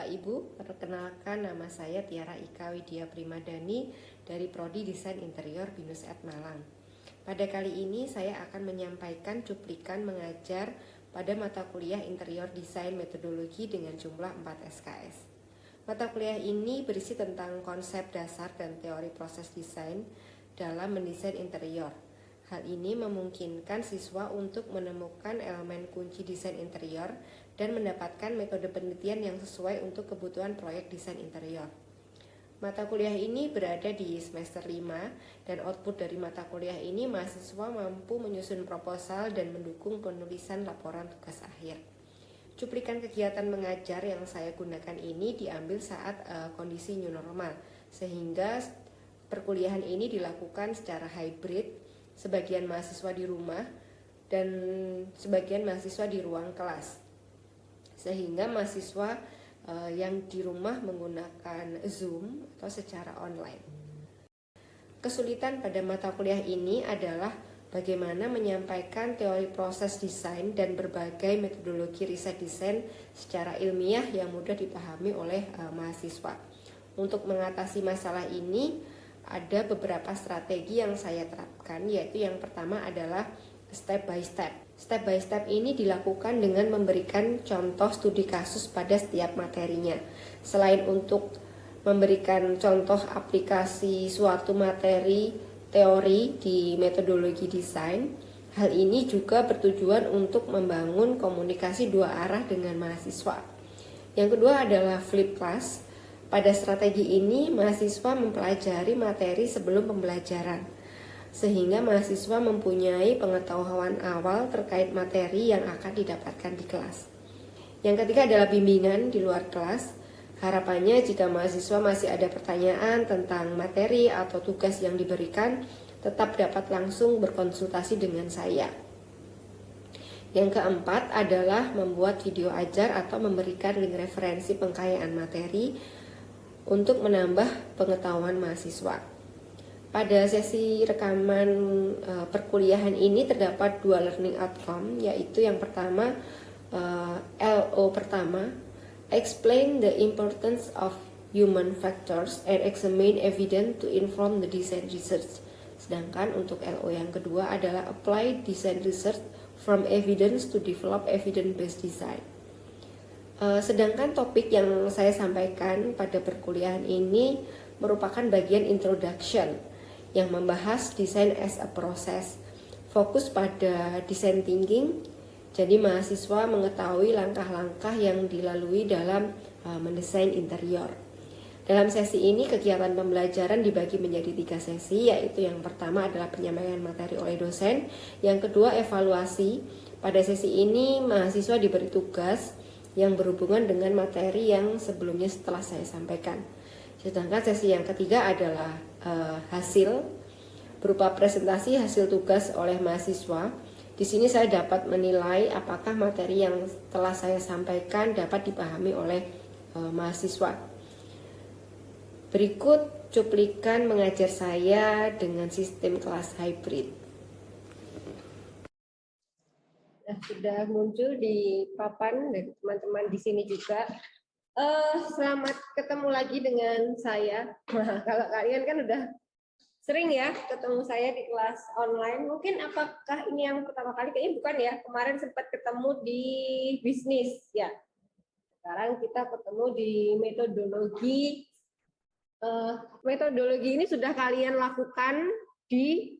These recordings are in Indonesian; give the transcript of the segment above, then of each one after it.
Bapak Ibu, perkenalkan nama saya Tiara Ika Widya Primadani dari Prodi Desain Interior BINUS Malang. Pada kali ini saya akan menyampaikan cuplikan mengajar pada mata kuliah Interior Desain Metodologi dengan jumlah 4 SKS. Mata kuliah ini berisi tentang konsep dasar dan teori proses desain dalam mendesain interior. Hal ini memungkinkan siswa untuk menemukan elemen kunci desain interior dan mendapatkan metode penelitian yang sesuai untuk kebutuhan proyek desain interior. Mata kuliah ini berada di semester 5 dan output dari mata kuliah ini mahasiswa mampu menyusun proposal dan mendukung penulisan laporan tugas akhir. Cuplikan kegiatan mengajar yang saya gunakan ini diambil saat kondisi new normal, sehingga perkuliahan ini dilakukan secara hybrid, sebagian mahasiswa di rumah dan sebagian mahasiswa di ruang kelas. Sehingga mahasiswa yang di rumah menggunakan Zoom atau secara online. Kesulitan pada mata kuliah ini adalah bagaimana menyampaikan teori proses desain dan berbagai metodologi riset desain secara ilmiah yang mudah dipahami oleh mahasiswa. Untuk mengatasi masalah ini, ada beberapa strategi yang saya terapkan, yaitu yang pertama adalah step by step. Step by step ini dilakukan dengan memberikan contoh studi kasus pada setiap materinya. Selain untuk memberikan contoh aplikasi suatu materi teori di metodologi desain, hal ini juga bertujuan untuk membangun komunikasi dua arah dengan mahasiswa. Yang kedua adalah flip class. Pada strategi ini, mahasiswa mempelajari materi sebelum pembelajaran, sehingga mahasiswa mempunyai pengetahuan awal terkait materi yang akan didapatkan di kelas. Yang ketiga adalah bimbingan di luar kelas. Harapannya jika mahasiswa masih ada pertanyaan tentang materi atau tugas yang diberikan, tetap dapat langsung berkonsultasi dengan saya. Yang keempat adalah membuat video ajar atau memberikan link referensi pengkayaan materi untuk menambah pengetahuan mahasiswa. Pada sesi rekaman perkuliahan ini terdapat dua learning outcome, yaitu yang pertama LO pertama, explain the importance of human factors and examine evidence to inform the design research. Sedangkan untuk LO yang kedua adalah apply design research from evidence to develop evidence-based design. Sedangkan topik yang saya sampaikan pada perkuliahan ini merupakan bagian introduction yang membahas desain as a process, fokus pada design thinking. Jadi mahasiswa mengetahui langkah-langkah yang dilalui dalam mendesain interior. Dalam sesi ini kegiatan pembelajaran dibagi menjadi 3 sesi, yaitu yang pertama adalah penyampaian materi oleh dosen, yang kedua evaluasi. Pada sesi ini mahasiswa diberi tugas yang berhubungan dengan materi yang sebelumnya setelah saya sampaikan. Sedangkan sesi yang ketiga adalah hasil berupa presentasi hasil tugas oleh mahasiswa. Di sini saya dapat menilai apakah materi yang telah saya sampaikan dapat dipahami oleh mahasiswa. Berikut cuplikan mengajar saya dengan sistem kelas hybrid. Sudah muncul di papan dari teman-teman di sini juga. Selamat ketemu lagi dengan saya. Kalau kalian kan udah sering ya ketemu saya di kelas online. Mungkin apakah ini yang pertama kali? Kayaknya bukan ya. Kemarin sempat ketemu di bisnis ya. Sekarang kita ketemu di metodologi. Metodologi ini sudah kalian lakukan di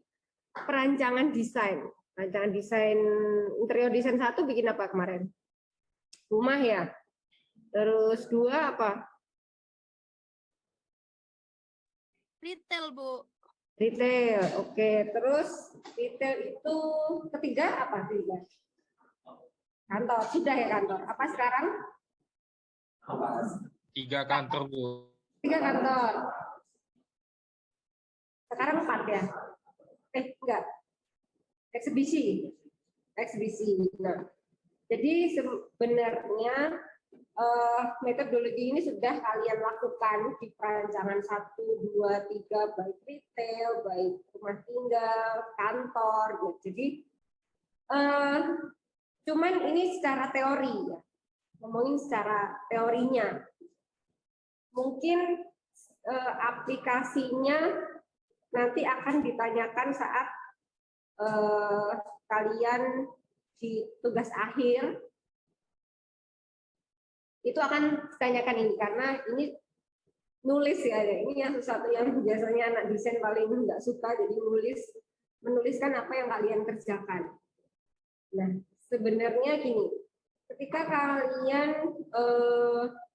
perancangan desain. Rancangan desain interior desain 1 bikin apa kemarin? Rumah ya. Terus 2 apa? Retail, Bu. Retail. Oke, terus retail itu ketiga apa? Kantor. Sudah ya kantor. Apa sekarang? 3 kantor, Bu. 3 kantor. Sekarang 4 ya? Enggak. Eksibisi. Nah, jadi sebenarnya metodologi ini sudah kalian lakukan di perancangan 1, 2, 3, baik retail, baik rumah tinggal, kantor. Jadi cuman ini secara teori ya, ngomongin secara teorinya. mungkin aplikasinya nanti akan ditanyakan saat kalian di tugas akhir. Itu akan ditanyakan ini karena ini nulis ya, ini yang sesuatu yang biasanya anak desain paling nggak suka, jadi menuliskan apa yang kalian kerjakan. Nah, sebenarnya gini, ketika kalian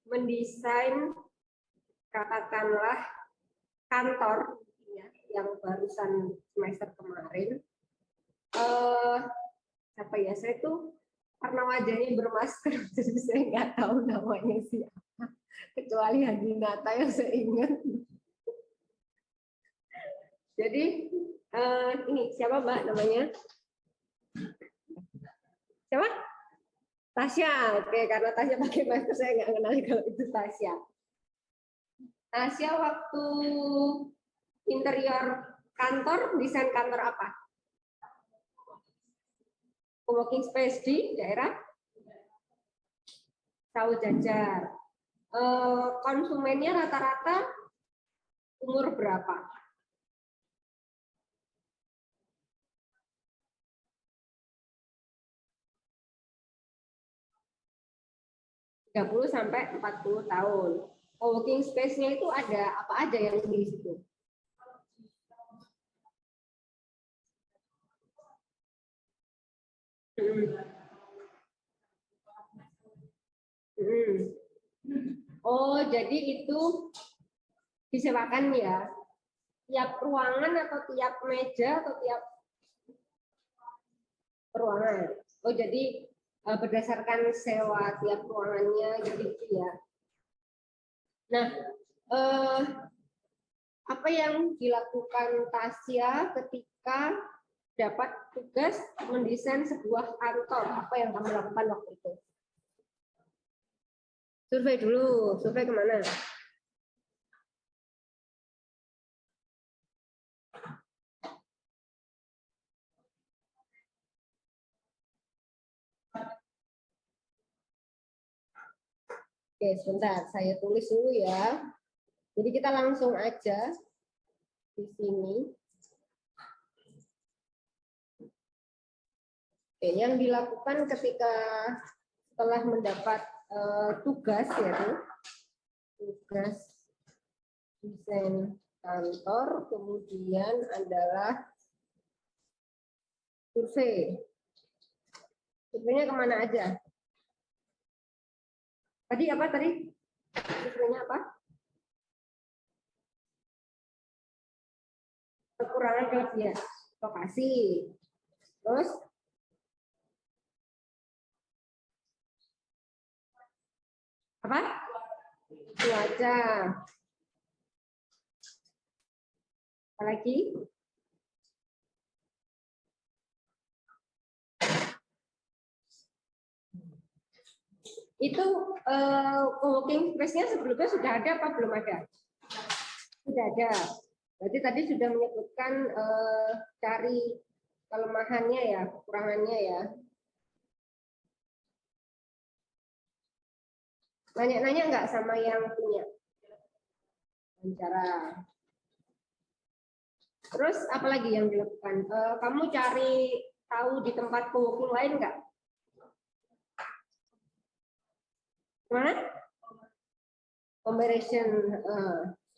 mendesain katakanlah kantor ya, yang barusan semester kemarin, apa ya, saya tuh karena wajahnya bermasker, jadi saya nggak tahu namanya siapa, kecuali Hadinata yang saya ingat. Jadi ini siapa Mbak namanya? Siapa? Tasya. Oke, karena Tasya pakai masker saya nggak kenal kalau itu Tasya. Tasya waktu interior kantor, desain kantor apa? Working space di daerah Tahu Jajar. Konsumennya rata-rata umur berapa? 30 sampai 40 tahun. Co-working space-nya itu ada apa aja yang di situ? Oh, jadi itu disewakan ya? Tiap ruangan atau tiap meja atau tiap ruangan? Oh, jadi berdasarkan sewa tiap ruangannya gitu ya. Nah, apa yang dilakukan Tasya ketika dapat tugas mendesain sebuah kantor? Apa yang kamu lakukan waktu itu? Survei dulu. Survei kemana? Oke, sebentar. Saya tulis dulu ya. Jadi kita langsung aja di sini. Oke, yang dilakukan ketika setelah mendapat tugas yaitu tugas desain kantor, kemudian adalah survei. Surveinya kemana aja? Tadi apa tadi? Surveinya apa? Kekurangan kelebihan lokasi. Terus apa? Cuaca. Apalagi? Itu co-working space-nya sebelumnya sudah ada apa belum ada? Sudah ada. Berarti tadi sudah menyebutkan cari kelemahannya ya, kekurangannya ya. Nanya-nanya nggak sama yang punya? Wawancara. Terus apa lagi yang dilakukan? Kamu cari tahu di tempat co-working lain nggak? Mana? Comparison,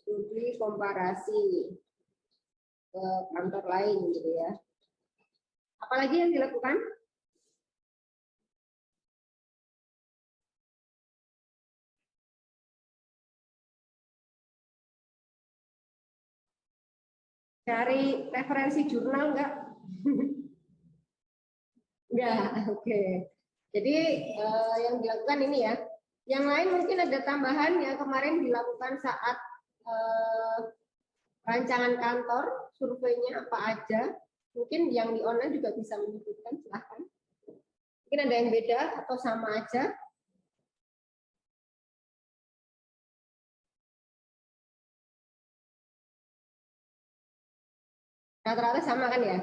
studi komparasi ke kantor lain gitu ya. Apalagi yang dilakukan? Cari referensi jurnal enggak? Enggak, oke. Jadi yang dilakukan ini ya. Yang lain mungkin ada tambahan yang kemarin dilakukan saat rancangan kantor, surveinya apa aja. Mungkin yang di online juga bisa menyebutkan, silahkan. Mungkin ada yang beda atau sama aja. Rata-rata sama kan ya?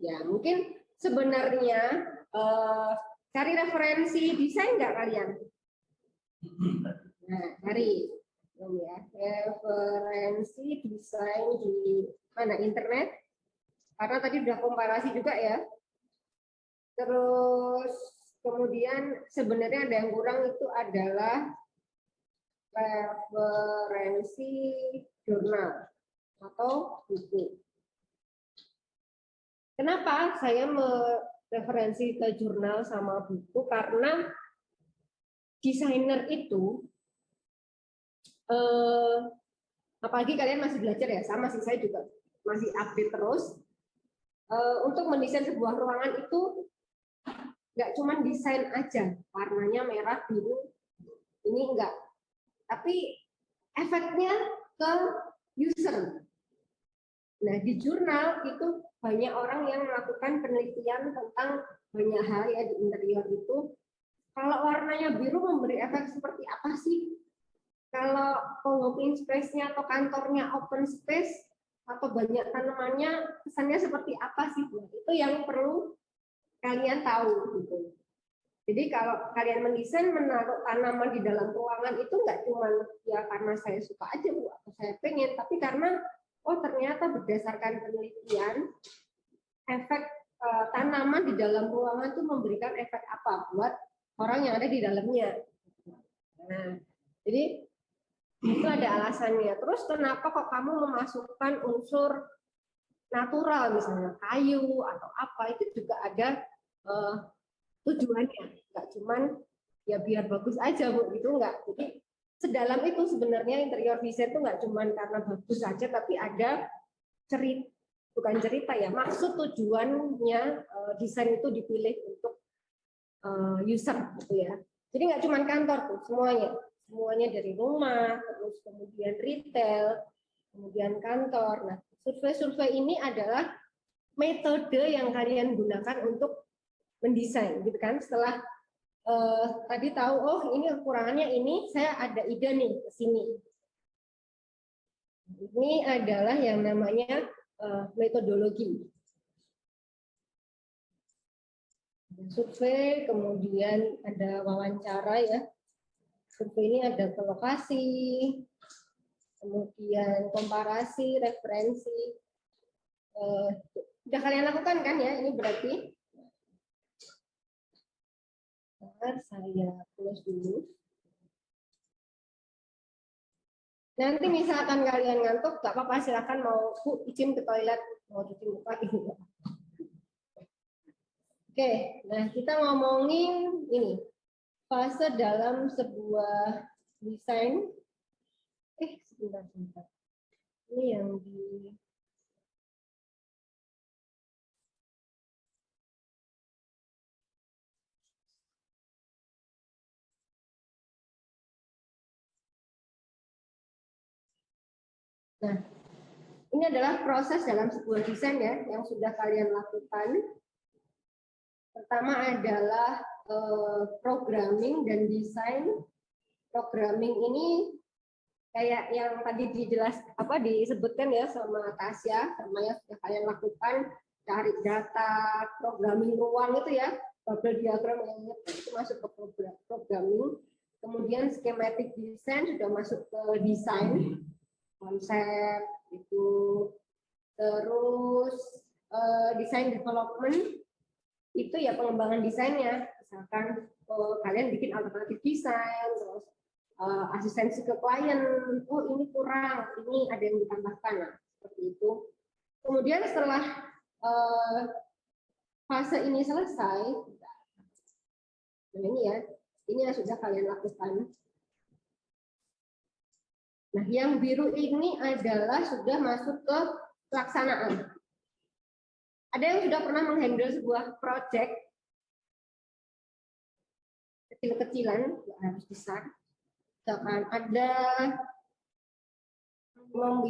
Ya, mungkin sebenarnya cari referensi desain nggak kalian? Nah, cari. Belum ya. Referensi desain di mana? Internet. Karena tadi udah komparasi juga ya. Terus kemudian sebenarnya ada yang kurang itu adalah referensi jurnal atau buku. Kenapa saya mereferensi ke jurnal sama buku? Karena desainer itu, apalagi kalian masih belajar ya, sama sih saya juga masih update terus. Untuk mendesain sebuah ruangan itu nggak cuma desain aja, warnanya merah, biru, ini enggak. Tapi efeknya ke user. Nah, di jurnal itu banyak orang yang melakukan penelitian tentang banyak hal ya di interior itu. Kalau warnanya biru memberi efek seperti apa sih? Kalau co-working space-nya atau kantornya open space atau banyak tanamannya, kesannya seperti apa sih? Nah, itu yang perlu kalian tahu gitu. Jadi kalau kalian mendesain menaruh tanaman di dalam ruangan itu nggak cuma ya karena saya suka aja Bu, atau saya pengen, tapi karena oh ternyata berdasarkan penelitian efek tanaman di dalam ruangan itu memberikan efek apa buat orang yang ada di dalamnya. Nah, jadi itu ada alasannya. Terus kenapa kok kamu memasukkan unsur natural misalnya kayu atau apa, itu juga ada tujuannya, nggak cuman ya biar bagus aja Bu, gitu enggak. Jadi sedalam itu sebenarnya interior design itu nggak cuman karena bagus saja, tapi ada cerita, bukan cerita ya, maksud tujuannya desain itu dipilih untuk user gitu ya. Jadi nggak cuman kantor tuh, semuanya dari rumah, terus kemudian retail, kemudian kantor. Nah, survei-survei ini adalah metode yang kalian gunakan untuk mendesain gitu kan. Setelah tadi tahu oh ini kekurangannya ini, saya ada ide nih ke sini. Ini adalah yang namanya metodologi. Survei, kemudian ada wawancara ya. Survei ini ada ke lokasi, kemudian komparasi, referensi. Sudah kalian lakukan kan ya? Ini berarti saya close dulu. Nanti misalkan kalian ngantuk, gak apa-apa, silakan mau izin ke toilet, mau cuci muka gitu. Oke, nah kita ngomongin ini fase dalam sebuah desain. Sebentar. Ini yang di Nah, ini adalah proses dalam sebuah desain ya yang sudah kalian lakukan. Pertama adalah programming dan desain. Programming ini kayak yang tadi disebutkan ya sama Tasya, sama yang sudah kalian lakukan, cari data, programming ruang itu ya, bubble diagram yang itu masuk ke programming. Kemudian schematic design sudah masuk ke desain, konsep itu. Terus design development itu ya pengembangan desainnya, misalkan kalian bikin alternatif desain, terus asistensi ke klien, oh ini kurang, ini ada yang ditambahkan, nah, seperti itu. Kemudian setelah fase ini selesai, nah ini ya, ini yang sudah kalian lakukan. Nah, yang biru ini adalah sudah masuk ke pelaksanaan. Ada yang sudah pernah menghandle sebuah project kecil-kecilan, nggak harus besar. Misalkan ada membuat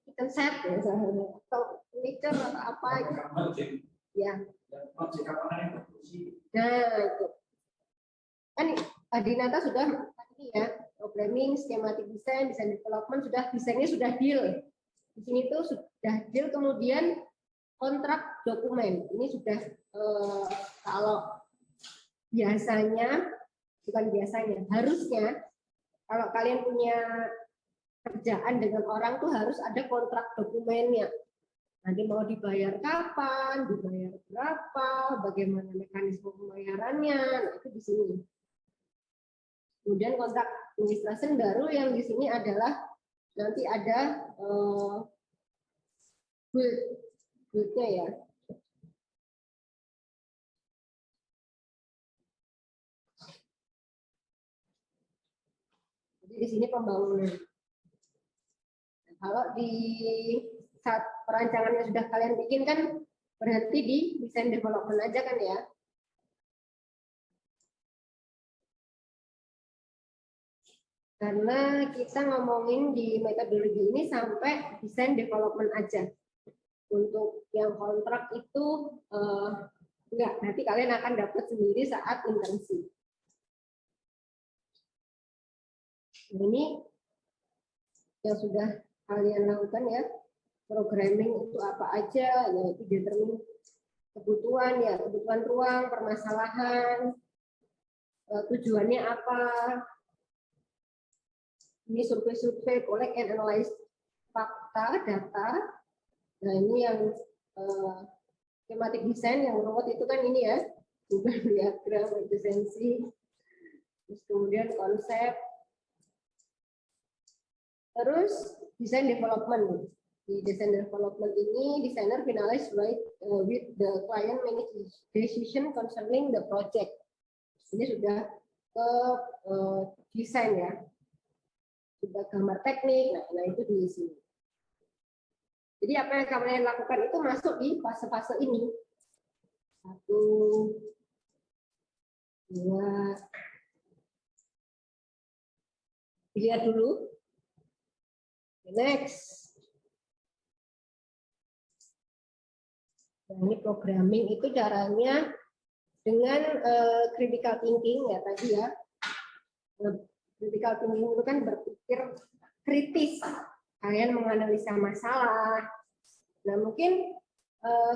kitchen set misalnya, atau furniture atau apa gitu. Ya. Nah, itu. Kan Adinata sudah tadi ya, programming, schematic design, design development, desainnya sudah deal. Di sini tuh sudah deal, kemudian kontrak dokumen. Ini sudah kalau biasanya, bukan biasanya, harusnya kalau kalian punya kerjaan dengan orang tuh harus ada kontrak dokumennya. Nanti mau dibayar kapan, dibayar berapa, bagaimana mekanisme pembayarannya, nah itu di sini. Kemudian kontrak administrasi baru yang di sini adalah nanti ada build-nya ya. Jadi di sini pembangunan. Kalau di saat perancangan yang sudah kalian bikin kan berhenti di desain development aja kan ya. Karena kita ngomongin di metodologi ini sampai desain development aja. Untuk yang kontrak itu enggak, nanti kalian akan dapat sendiri saat internship. Ini yang sudah kalian lakukan ya. Programming itu apa aja, yaitu determine kebutuhan ya, kebutuhan ruang, permasalahan, tujuannya apa. Ini survei-survei, collect and analyze fakta, data. Nah ini yang tematik desain yang ruwet itu kan ini ya, bukan diagram, efisiensi, terus kemudian konsep, terus design development. Di design development ini designer finalize with the client manage decision concerning the project. Ini sudah ke desain ya, sudah gambar teknik. Nah itu di sini. Jadi apa yang kalian lakukan itu masuk di fase-fase ini. 1, 2. Dilihat dulu. Next. Nah, ini programming itu caranya dengan critical thinking ya tadi ya. Critical thinking itu kan berpikir kritis. Kalian menganalisa masalah. Nah mungkin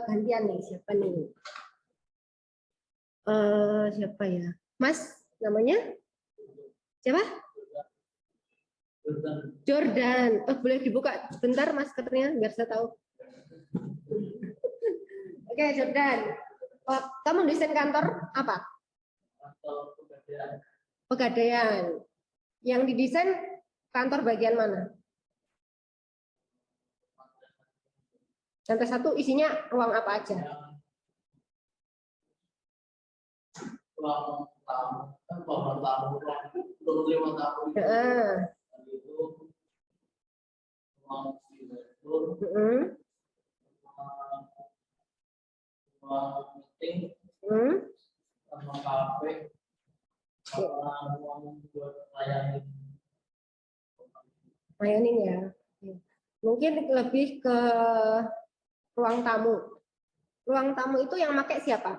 gantian nih siapa nih? Siapa ya? Mas namanya? Siapa? Jordan. Oh, boleh dibuka bentar maskernya biar saya tahu. Oke, Jordan. Oh, kamu desain kantor apa? Pegadaian. Yang didesain kantor bagian mana? Lantai 1 isinya ruang apa aja? Ruang tamu, ruang tamu, ruang tamu. Ruang meeting, ruang kafe, ruang buat layanin ya. Mungkin lebih ke ruang tamu. Ruang tamu itu yang pakai siapa?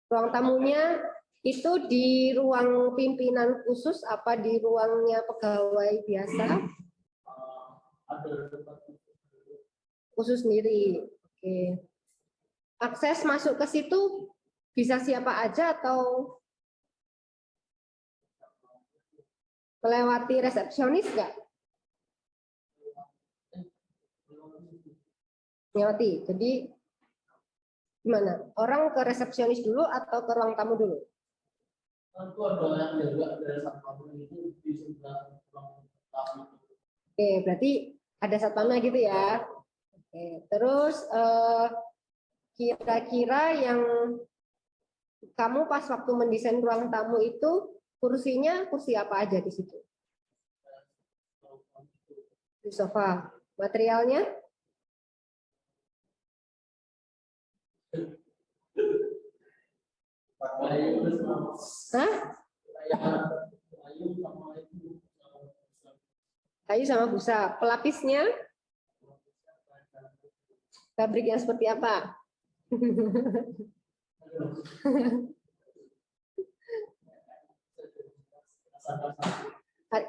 Ruang tamunya itu di ruang pimpinan khusus apa di ruangnya pegawai biasa? Khusus sendiri. Oke. Akses masuk ke situ bisa siapa aja atau melewati resepsionis nggak? Melewati. Jadi gimana? Orang ke resepsionis dulu atau ke ruang tamu dulu? Itu ada yang jaga dari satpam itu di sebelah ruang tamu. Oke, berarti ada satpamnya gitu ya. Oke, terus kira-kira yang kamu pas waktu mendesain ruang tamu itu kursinya kursi apa aja di situ? Di sofa. Materialnya? Hah? Kayu sama busa. Pelapisnya? Fabrik yang seperti apa?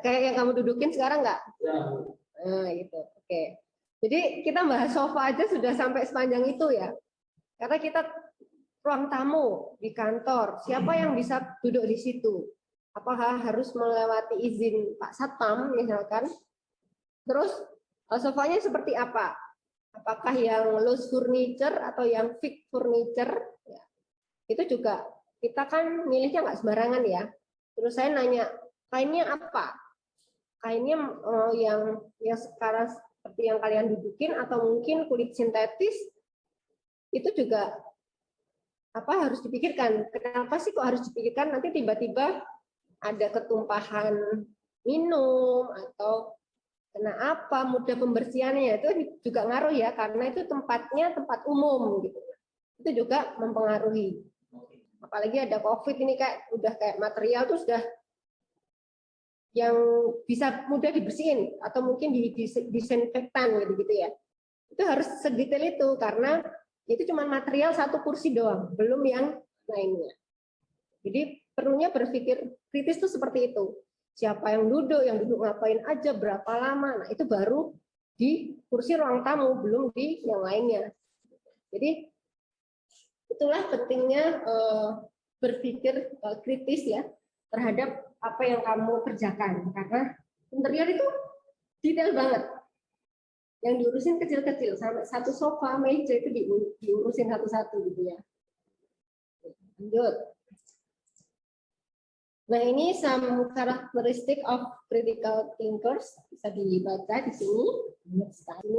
Kayak yang kamu dudukin sekarang nggak? Nah, gitu. Oke. Jadi kita bahas sofa aja sudah sampai sepanjang itu ya. Karena kita ruang tamu di kantor, siapa yang bisa duduk di situ? Apakah harus melewati izin Pak Satpam misalkan? Terus sofanya seperti apa? Apakah yang loose furniture atau yang fixed furniture? Ya, itu juga kita kan milihnya nggak sembarangan ya. Terus saya nanya, kainnya apa? Kainnya yang sekarang seperti yang kalian dudukin atau mungkin kulit sintetis? Itu juga harus dipikirkan. Kenapa sih kok harus dipikirkan? Nanti tiba-tiba ada ketumpahan minum atau kena apa, mudah pembersihannya itu juga ngaruh ya, karena itu tempatnya tempat umum gitu. Itu juga mempengaruhi. Apalagi ada COVID ini udah kayak material tuh sudah yang bisa mudah dibersihin atau mungkin disinfektan gitu ya. Itu harus sedetail itu karena itu cuma material satu kursi doang, belum yang lainnya. Jadi perlunya berpikir kritis tuh seperti itu. Siapa yang duduk ngapain aja, berapa lama. Nah, itu baru di kursi ruang tamu, belum di yang lainnya. Jadi itulah pentingnya berpikir kritis ya terhadap apa yang kamu kerjakan, karena interior itu detail banget. Yang diurusin kecil-kecil, sampai satu sofa, meja itu diurusin satu-satu gitu ya. Lanjut. Nah, ini some characteristic of critical thinkers, bisa dibaca di sini.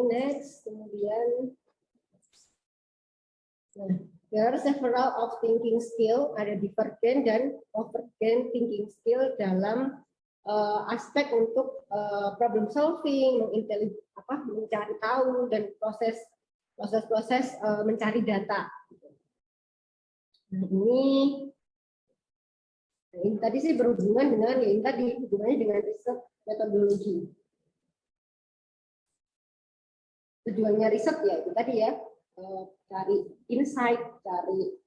Next, kemudian there are several of thinking skill, ada divergent dan overgent thinking skill dalam aspek untuk problem solving, mencari tahu dan proses mencari data. Nah, ini tadi sih berhubungan dengan ini tadi hubungannya dengan riset metodologi. Tujuannya riset ya itu tadi ya, cari insight, cari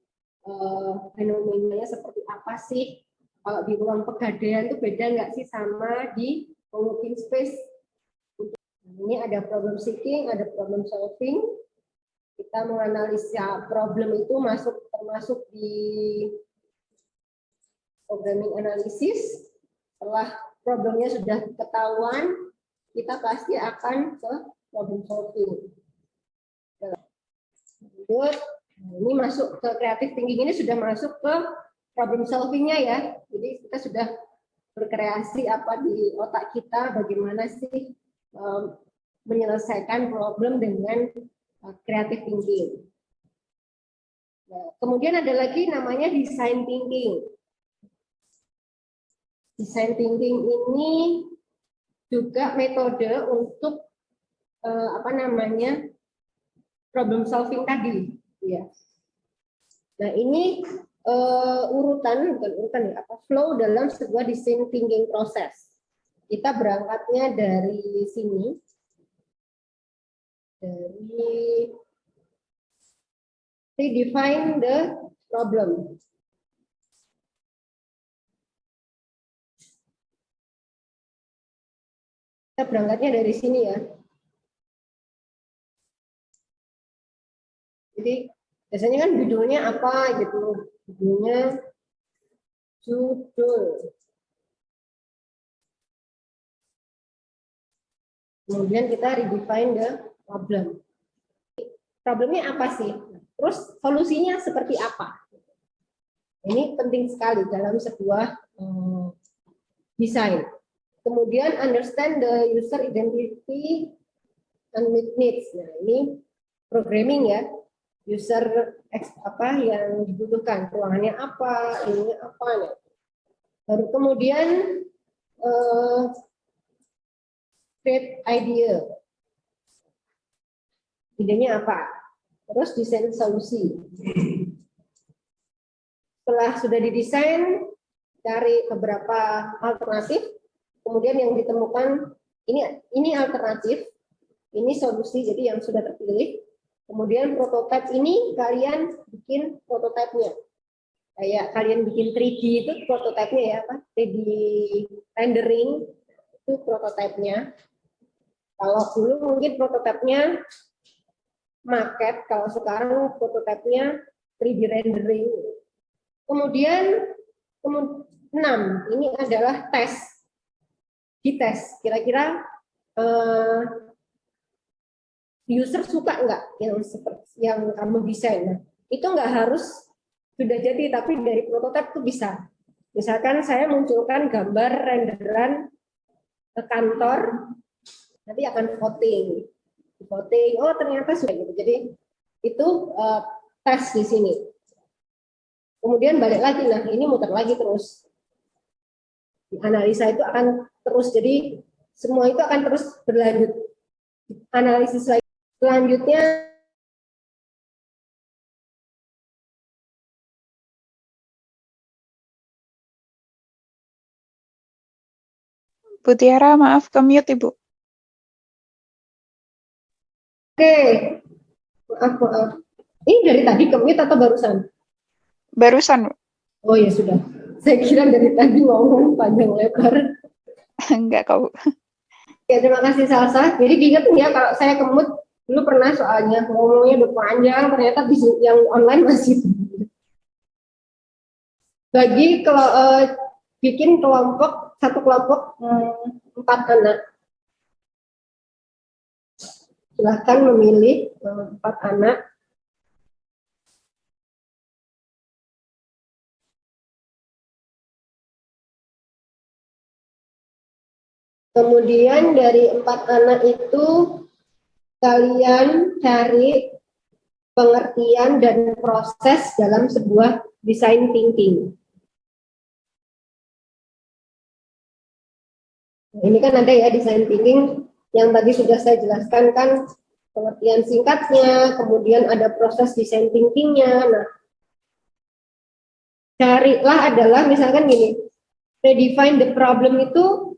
fenomenanya seperti apa sih. Kalau di ruang pegadaian itu beda nggak sih sama di co-working space? Ini ada problem seeking, ada problem solving. Kita menganalisa problem itu termasuk di programming analisis. Setelah problemnya sudah ketahuan, kita pasti akan ke problem solving. Lanjut, ini masuk ke creative thinking, ini sudah masuk ke problem solvingnya ya. Jadi kita sudah berkreasi apa di otak kita, bagaimana sih menyelesaikan problem dengan creative thinking. Nah, kemudian ada lagi namanya design thinking. Design thinking ini juga metode untuk problem solving tadi, ya. Nah, ini flow dalam sebuah design thinking proses. Kita berangkatnya dari sini, dari redefine the problem. Kita berangkatnya dari sini ya. Jadi biasanya kan judulnya apa gitu, judul. Kemudian kita redefine the problem. Problemnya apa sih? Terus solusinya seperti apa? Ini penting sekali dalam sebuah desain. Kemudian understand the user identity and needs. Nah, ini programming ya. User apa yang dibutuhkan, ruangannya apa, ini apa. Nah. Baru kemudian create idea. Idenya apa? Terus desain solusi. Setelah sudah didesain, cari beberapa alternatif. Kemudian yang ditemukan ini alternatif, ini solusi. Jadi yang sudah terpilih. Kemudian prototipe ini kalian bikin prototipenya. Kayak kalian bikin 3D itu prototipenya ya, 3D rendering itu prototipenya. Kalau dulu mungkin prototipenya maket, kalau sekarang prototipe-nya 3D rendering. Kemudian 6, ini adalah tes. Dites, kira-kira user suka nggak yang seperti yang kamu desain. Nah, itu nggak harus sudah jadi, tapi dari prototipe itu bisa. Misalkan saya munculkan gambar renderan ke kantor, nanti akan voting. Voting, oh ternyata sudah gitu. Jadi itu tes di sini. Kemudian balik lagi, nah ini muter lagi terus. Analisa itu akan terus, jadi semua itu akan terus berlanjut. Analisis lagi. Selanjutnya Bu Tiara, maaf ke-mute Ibu. oke, maaf. Ini dari tadi ke-mute atau barusan? Barusan, Bu. Oh ya sudah. Saya kira dari tadi ngomong panjang lebar. Enggak kok, Bu. Ya terima kasih Salsa. Jadi diingetin ya kalau saya ke-mute dulu pernah soalnya ngomongnya udah panjang, ternyata yang online masih. Bagi kalau bikin kelompok, satu kelompok 4 anak. Silahkan memilih 4 anak. Kemudian dari 4 anak itu kalian cari pengertian dan proses dalam sebuah design thinking. Nah, ini kan ada ya design thinking yang tadi sudah saya jelaskan kan, pengertian singkatnya, kemudian ada proses design thinkingnya. Nah, carilah adalah misalkan gini, redefine the problem itu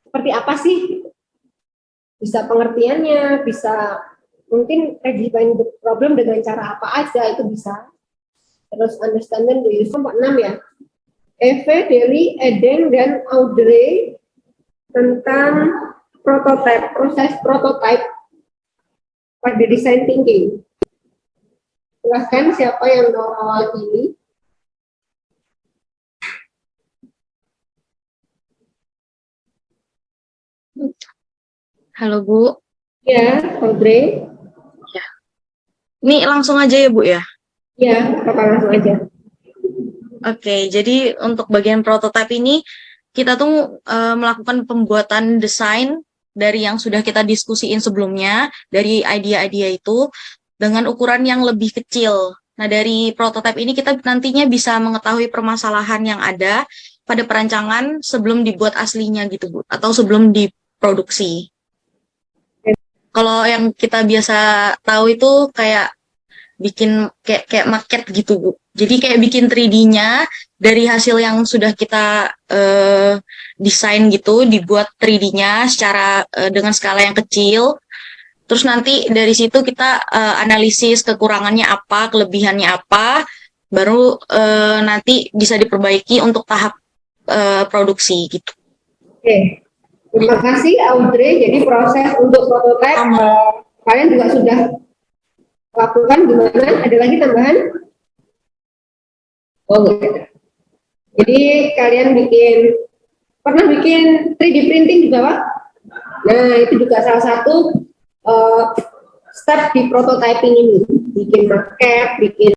seperti apa sih? Bisa pengertiannya, bisa mungkin redefine the problem dengan cara apa aja itu bisa. Terus understanding the user 6 ya. Eve, Deli, Eden, dan Audrey tentang prototype, proses prototype pada design thinking. Silahkan siapa yang mau awal ini. Halo Bu. Ya, Audrey. Ini langsung aja ya Bu ya? Ya, apa langsung aja. Oke, jadi untuk bagian prototipe ini kita tuh melakukan pembuatan desain dari yang sudah kita diskusiin sebelumnya, dari idea-idea itu dengan ukuran yang lebih kecil. Nah, dari prototipe ini kita nantinya bisa mengetahui permasalahan yang ada pada perancangan sebelum dibuat aslinya gitu Bu, atau sebelum diproduksi. Kalau yang kita biasa tahu itu kayak bikin kayak maket gitu Bu. Jadi kayak bikin 3D-nya dari hasil yang sudah kita desain gitu, dibuat 3D-nya secara dengan skala yang kecil. Terus nanti dari situ kita analisis kekurangannya apa, kelebihannya apa, baru nanti bisa diperbaiki untuk tahap produksi gitu. Oke, terima kasih Audrey. Jadi proses untuk prototype kalian juga sudah lakukan gimana? Ada lagi tambahan? Oh enggak ada. Jadi kalian pernah bikin 3D printing juga Pak? Nah itu juga salah satu step di prototyping ini. Bikin maket, bikin